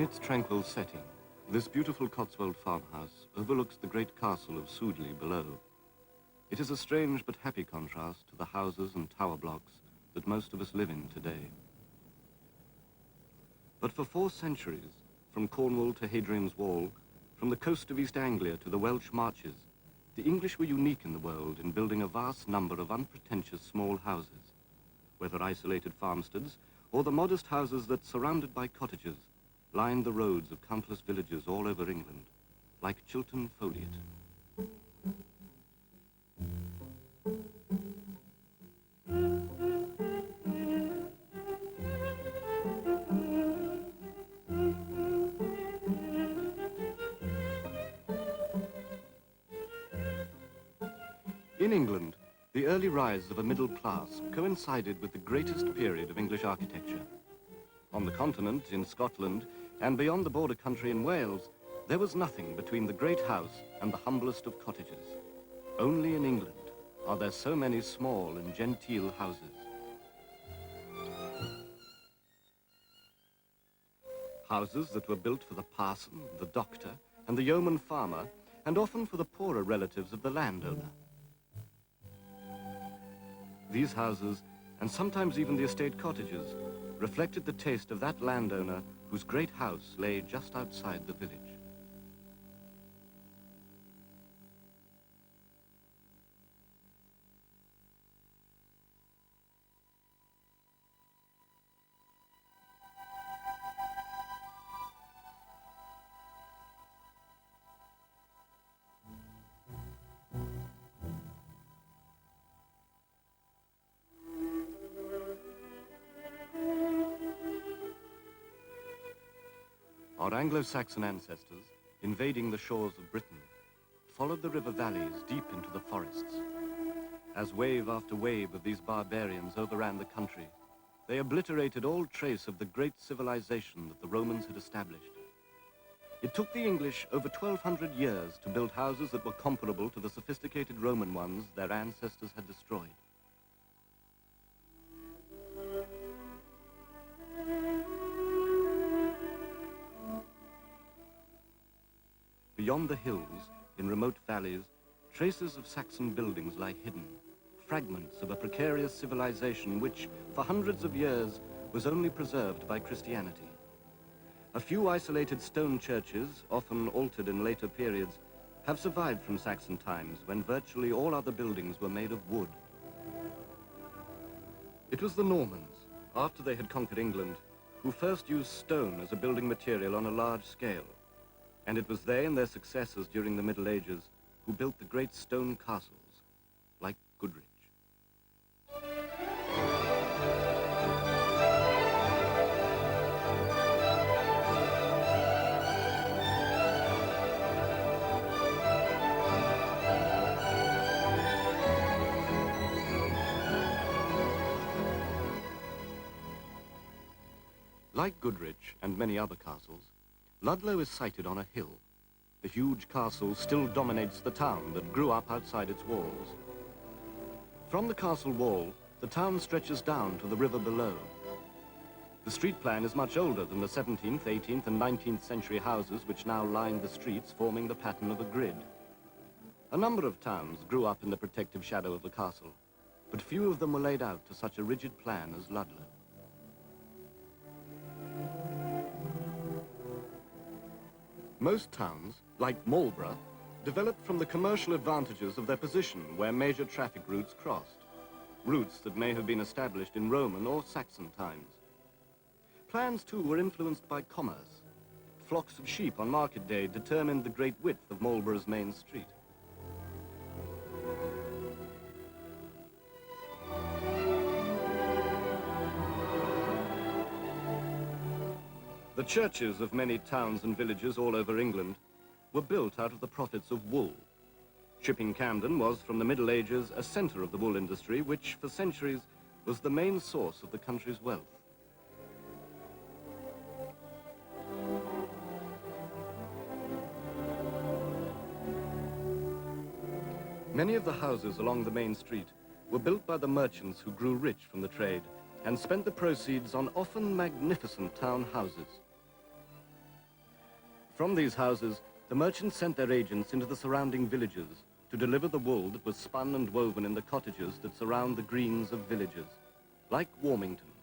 its tranquil setting, this beautiful Cotswold farmhouse overlooks the great castle of Sudeley below. It is a strange but happy contrast to the houses and tower blocks that most of us live in today. But for 4 centuries, from Cornwall to Hadrian's Wall, from the coast of East Anglia to the Welsh Marches, the English were unique in the world in building a vast number of unpretentious small houses, whether isolated farmsteads or the modest houses that, surrounded by cottages, lined the roads of countless villages all over England, like Chiltern Foliot. In England, the early rise of a middle class coincided with the greatest period of English architecture. On the continent, in Scotland, and beyond the border country in Wales, there was nothing between the great house and the humblest of cottages. Only in England are there so many small and genteel houses. Houses that were built for the parson, the doctor, and the yeoman farmer, and often for the poorer relatives of the landowner. These houses, and sometimes even the estate cottages, reflected the taste of that landowner whose great house lay just outside the village. Our Anglo-Saxon ancestors, invading the shores of Britain, followed the river valleys deep into the forests. As wave after wave of these barbarians overran the country, they obliterated all trace of the great civilization that the Romans had established. It took the English over 1,200 years to build houses that were comparable to the sophisticated Roman ones their ancestors had destroyed. Beyond the hills, in remote valleys, traces of Saxon buildings lie hidden, fragments of a precarious civilization which, for hundreds of years, was only preserved by Christianity. A few isolated stone churches, often altered in later periods, have survived from Saxon times when virtually all other buildings were made of wood. It was the Normans, after they had conquered England, who first used stone as a building material on a large scale. And it was they and their successors during the Middle Ages who built the great stone castles, like Goodrich. Like Goodrich and many other castles, Ludlow is sited on a hill. The huge castle still dominates the town that grew up outside its walls. From the castle wall, the town stretches down to the river below. The street plan is much older than the 17th, 18th, and 19th century houses which now line the streets, forming the pattern of a grid. A number of towns grew up in the protective shadow of the castle, but few of them were laid out to such a rigid plan as Ludlow. Most towns, like Marlborough, developed from the commercial advantages of their position where major traffic routes crossed, routes that may have been established in Roman or Saxon times. Plans, too, were influenced by commerce. Flocks of sheep on market day determined the great width of Marlborough's main street. The churches of many towns and villages all over England were built out of the profits of wool. Chipping Campden was, from the Middle Ages, a centre of the wool industry, which, for centuries, was the main source of the country's wealth. Many of the houses along the main street were built by the merchants who grew rich from the trade and spent the proceeds on often magnificent town houses. From these houses, the merchants sent their agents into the surrounding villages to deliver the wool that was spun and woven in the cottages that surround the greens of villages, like Warmington,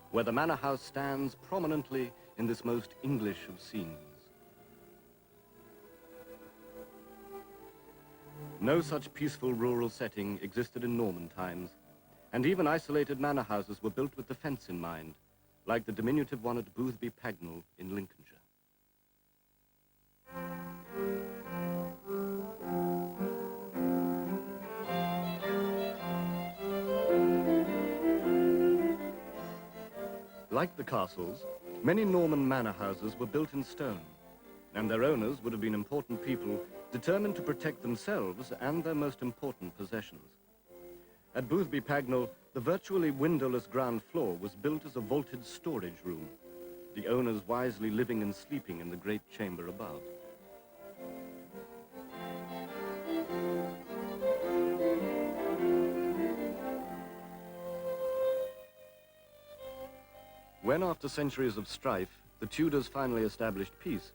where the manor house stands prominently in this most English of scenes. No such peaceful rural setting existed in Norman times, and even isolated manor houses were built with defense in mind, like the diminutive one at Boothby Pagnell in Lincolnshire. Like the castles, many Norman manor houses were built in stone, and their owners would have been important people determined to protect themselves and their most important possessions. At Boothby Pagnell, the virtually windowless ground floor was built as a vaulted storage room, the owners wisely living and sleeping in the great chamber above. When, after centuries of strife, the Tudors finally established peace,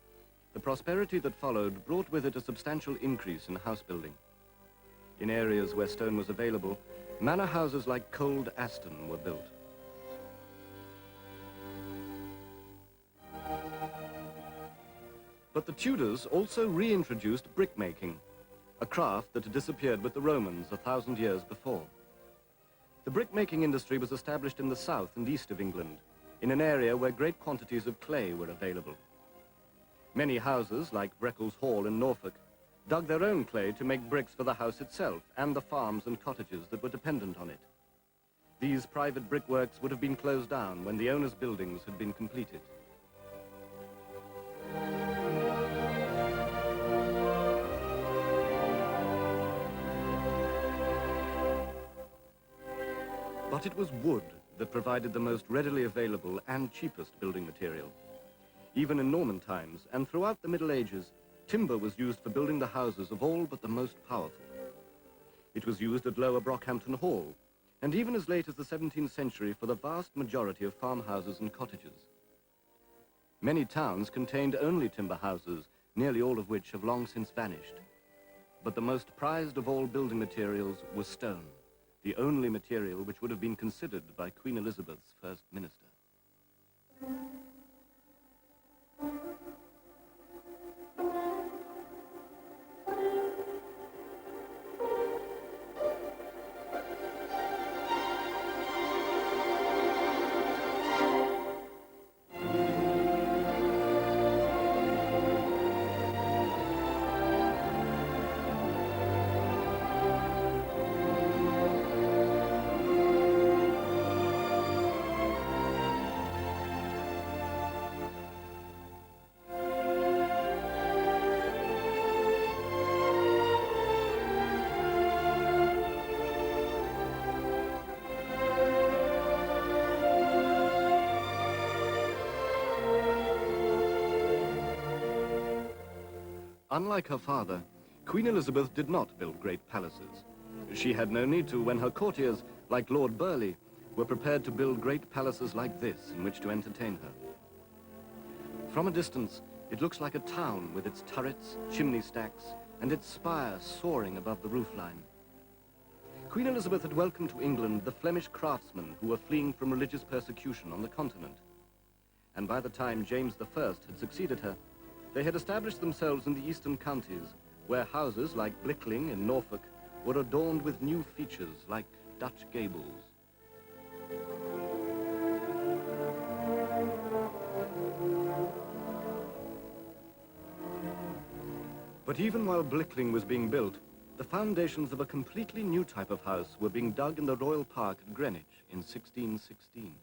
the prosperity that followed brought with it a substantial increase in house building. In areas where stone was available, manor houses like Cold Aston were built. But the Tudors also reintroduced brickmaking, a craft that had disappeared with the Romans 1,000 years before. The brickmaking industry was established in the south and east of England, in an area where great quantities of clay were available. Many houses, like Breckles Hall in Norfolk, dug their own clay to make bricks for the house itself and the farms and cottages that were dependent on it. These private brickworks would have been closed down when the owners' buildings had been completed. But it was wood that provided the most readily available and cheapest building material. Even in Norman times and throughout the Middle Ages, timber was used for building the houses of all but the most powerful. It was used at Lower Brockhampton Hall, and even as late as the 17th century for the vast majority of farmhouses and cottages. Many towns contained only timber houses, nearly all of which have long since vanished. But the most prized of all building materials was stone, the only material which would have been considered by Queen Elizabeth's first minister. Unlike her father, Queen Elizabeth did not build great palaces. She had no need to when her courtiers, like Lord Burleigh, were prepared to build great palaces like this in which to entertain her. From a distance, it looks like a town with its turrets, chimney stacks, and its spire soaring above the roofline. Queen Elizabeth had welcomed to England the Flemish craftsmen who were fleeing from religious persecution on the continent. And by the time James I had succeeded her, they had established themselves in the eastern counties, where houses like Blickling in Norfolk were adorned with new features like Dutch gables. But even while Blickling was being built, the foundations of a completely new type of house were being dug in the Royal Park at Greenwich in 1616.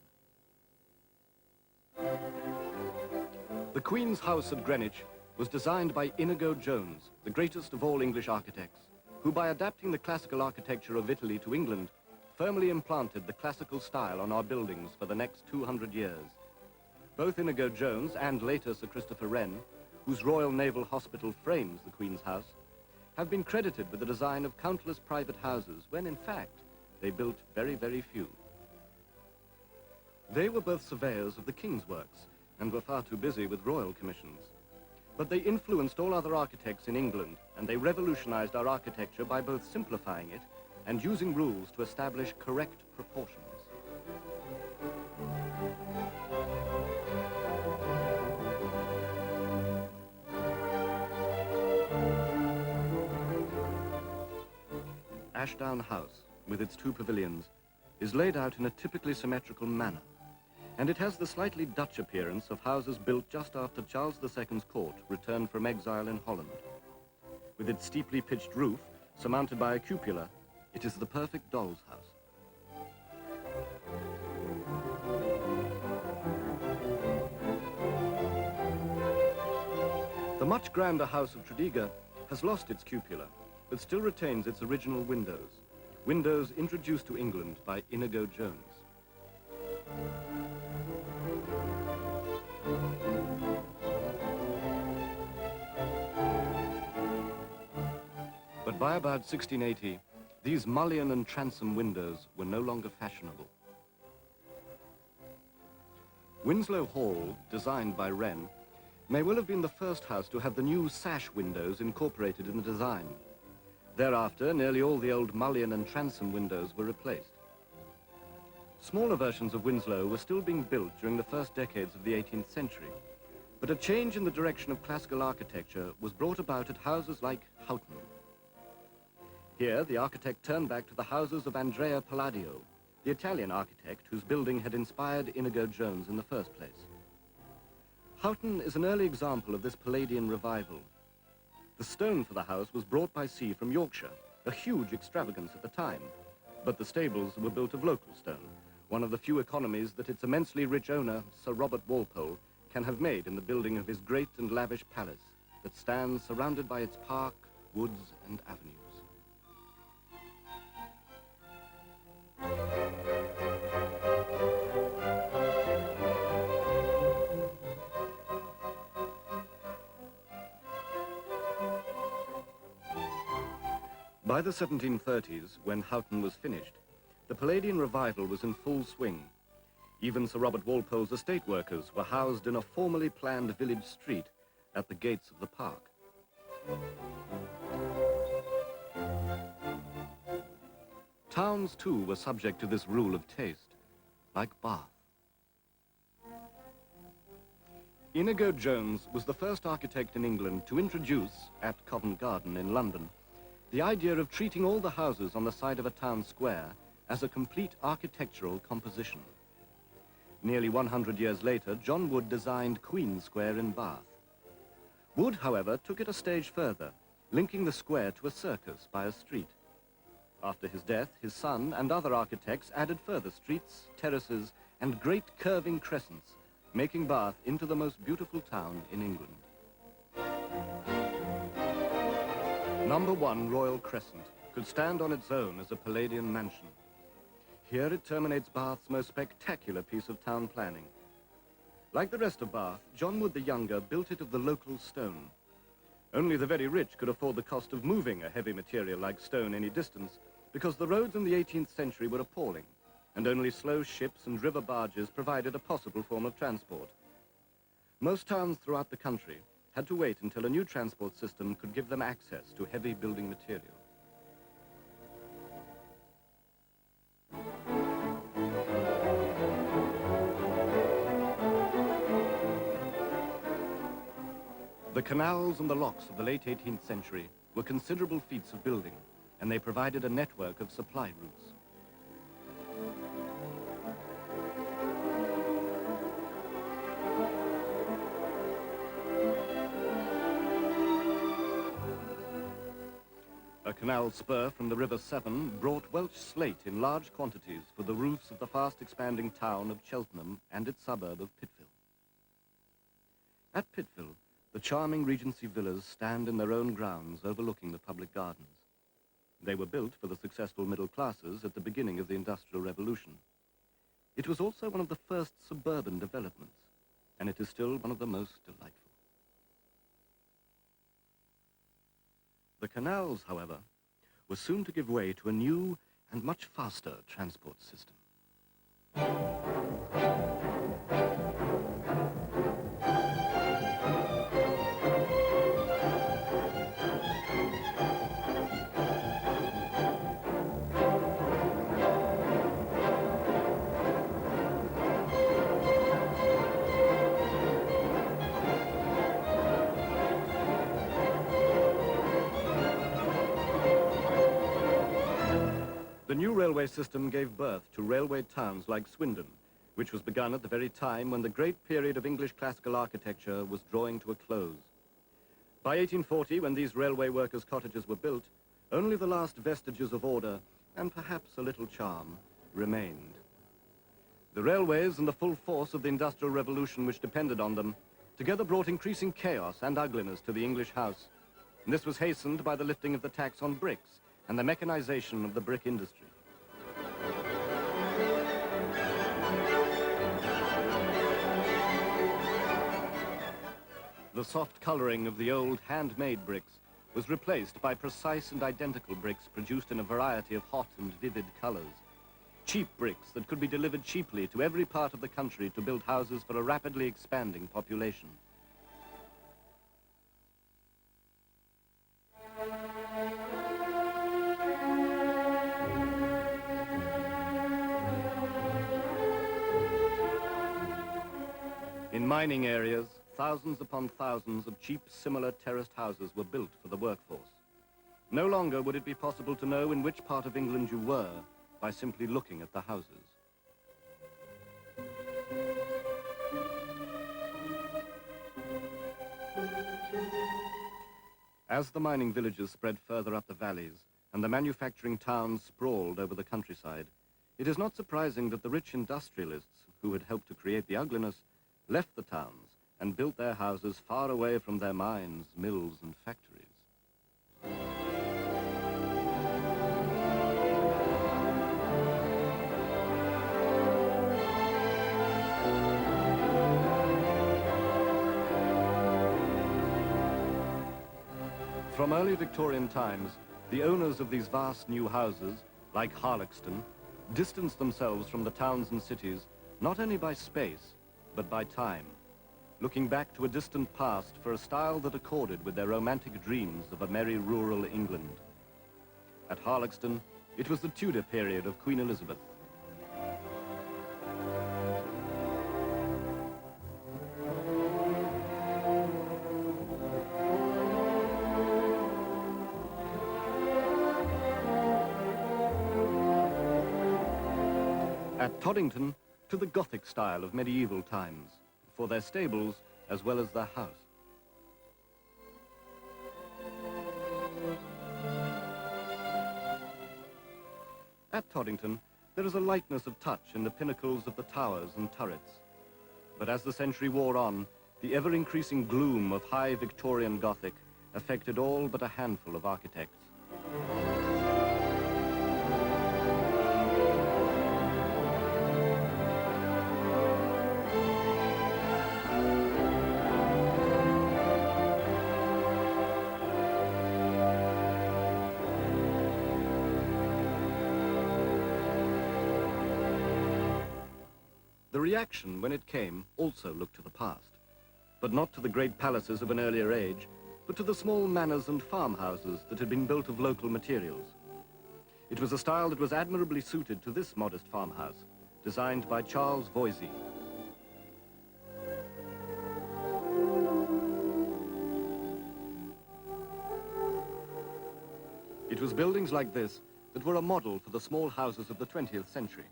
The Queen's house at Greenwich was designed by Inigo Jones, the greatest of all English architects, who by adapting the classical architecture of Italy to England, firmly implanted the classical style on our buildings for the next 200 years. Both Inigo Jones and later Sir Christopher Wren, whose Royal Naval Hospital frames the Queen's house, have been credited with the design of countless private houses when, in fact, they built very, very few. They were both surveyors of the King's works and were far too busy with royal commissions. But they influenced all other architects in England, and they revolutionized our architecture by both simplifying it and using rules to establish correct proportions. Ashdown House, with its two pavilions, is laid out in a typically symmetrical manner, and it has the slightly Dutch appearance of houses built just after Charles II's court returned from exile in Holland. With its steeply pitched roof, surmounted by a cupola, it is the perfect doll's house. The much grander house of Tredegar has lost its cupola, but still retains its original windows, windows introduced to England by Inigo Jones. But by about 1680, these mullion and transom windows were no longer fashionable. Winslow Hall, designed by Wren, may well have been the first house to have the new sash windows incorporated in the design. Thereafter, nearly all the old mullion and transom windows were replaced. Smaller versions of Winslow were still being built during the first decades of the 18th century, but a change in the direction of classical architecture was brought about at houses like Houghton. Here, the architect turned back to the houses of Andrea Palladio, the Italian architect whose building had inspired Inigo Jones in the first place. Houghton is an early example of this Palladian revival. The stone for the house was brought by sea from Yorkshire, a huge extravagance at the time, but the stables were built of local stone, one of the few economies that its immensely rich owner, Sir Robert Walpole, can have made in the building of his great and lavish palace that stands surrounded by its park, woods, and avenues. By the 1730s, when Houghton was finished, the Palladian revival was in full swing. Even Sir Robert Walpole's estate workers were housed in a formally planned village street at the gates of the park. Towns, too, were subject to this rule of taste, like Bath. Inigo Jones was the first architect in England to introduce, at Covent Garden in London, the idea of treating all the houses on the side of a town square as a complete architectural composition. Nearly 100 years later, John Wood designed Queen Square in Bath. Wood, however, took it a stage further, linking the square to a circus by a street. After his death, his son and other architects added further streets, terraces, and great curving crescents, making Bath into the most beautiful town in England. Number 1 Royal Crescent could stand on its own as a Palladian mansion. Here it terminates Bath's most spectacular piece of town planning. Like the rest of Bath, John Wood the Younger built it of the local stone. Only the very rich could afford the cost of moving a heavy material like stone any distance, because the roads in the 18th century were appalling, and only slow ships and river barges provided a possible form of transport. Most towns throughout the country had to wait until a new transport system could give them access to heavy building material. The canals and the locks of the late 18th century were considerable feats of building, and they provided a network of supply routes. A canal spur from the River Severn brought Welsh slate in large quantities for the roofs of the fast-expanding town of Cheltenham and its suburb of Pittville. At Pittville, the charming Regency villas stand in their own grounds overlooking the public gardens. They were built for the successful middle classes at the beginning of the Industrial Revolution. It was also one of the first suburban developments, and it is still one of the most delightful. The canals, however, were soon to give way to a new and much faster transport system. The new railway system gave birth to railway towns like Swindon, which was begun at the very time when the great period of English classical architecture was drawing to a close. By 1840, when these railway workers' cottages were built, only the last vestiges of order, and perhaps a little charm, remained. The railways and the full force of the Industrial Revolution which depended on them together brought increasing chaos and ugliness to the English house. And this was hastened by the lifting of the tax on bricks and the mechanization of the brick industry. The soft coloring of the old handmade bricks was replaced by precise and identical bricks produced in a variety of hot and vivid colors. Cheap bricks that could be delivered cheaply to every part of the country to build houses for a rapidly expanding population. In mining areas, thousands upon thousands of cheap, similar terraced houses were built for the workforce. No longer would it be possible to know in which part of England you were by simply looking at the houses. As the mining villages spread further up the valleys and the manufacturing towns sprawled over the countryside, it is not surprising that the rich industrialists who had helped to create the ugliness left the towns and built their houses far away from their mines, mills, and factories. From early Victorian times, the owners of these vast new houses, like Harlexton, distanced themselves from the towns and cities not only by space, but by time, looking back to a distant past for a style that accorded with their romantic dreams of a merry rural England. At Harlexton, it was the Tudor period of Queen Elizabeth. At Toddington, to the Gothic style of medieval times, for their stables as well as their house. At Toddington, there is a lightness of touch in the pinnacles of the towers and turrets. But as the century wore on, the ever-increasing gloom of high Victorian Gothic affected all but a handful of architects. The reaction, when it came, also looked to the past, but not to the great palaces of an earlier age, but to the small manors and farmhouses that had been built of local materials. It was a style that was admirably suited to this modest farmhouse, designed by Charles Voysey. It was buildings like this that were a model for the small houses of the 20th century,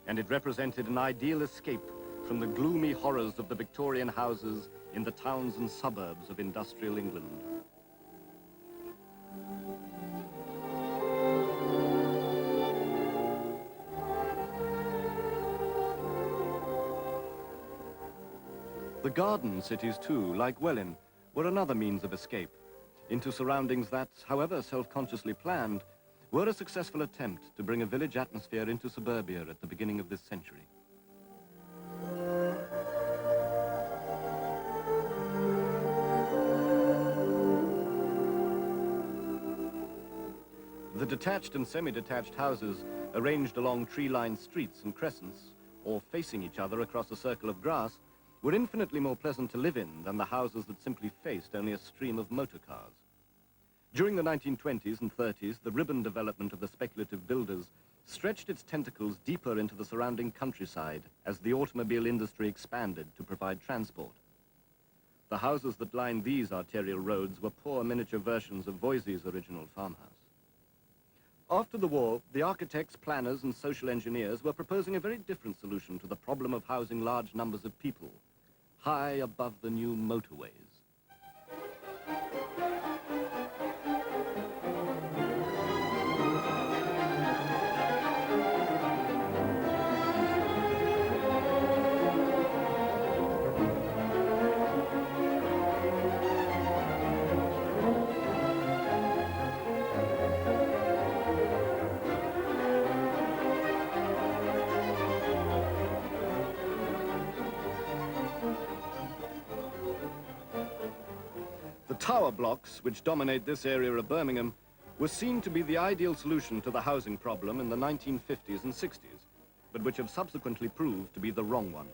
and it represented an ideal escape from the gloomy horrors of the Victorian houses in the towns and suburbs of industrial England. The garden cities too, like Welwyn, were another means of escape into surroundings that, however self-consciously planned, were a successful attempt to bring a village atmosphere into suburbia at the beginning of this century. The detached and semi-detached houses, arranged along tree-lined streets and crescents, or facing each other across a circle of grass, were infinitely more pleasant to live in than the houses that simply faced only a stream of motor cars. During the 1920s and 30s, the ribbon development of the speculative builders stretched its tentacles deeper into the surrounding countryside as the automobile industry expanded to provide transport. The houses that lined these arterial roads were poor miniature versions of Voysey's original farmhouse. After the war, the architects, planners, and social engineers were proposing a very different solution to the problem of housing large numbers of people, high above the new motorways. The tower blocks, which dominate this area of Birmingham, were seen to be the ideal solution to the housing problem in the 1950s and 60s, but which have subsequently proved to be the wrong one.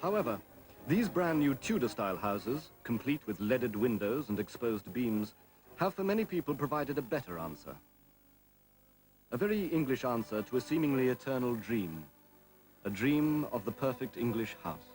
However, these brand new Tudor-style houses, complete with leaded windows and exposed beams, have for many people provided a better answer. A very English answer to a seemingly eternal dream, a dream of the perfect English house.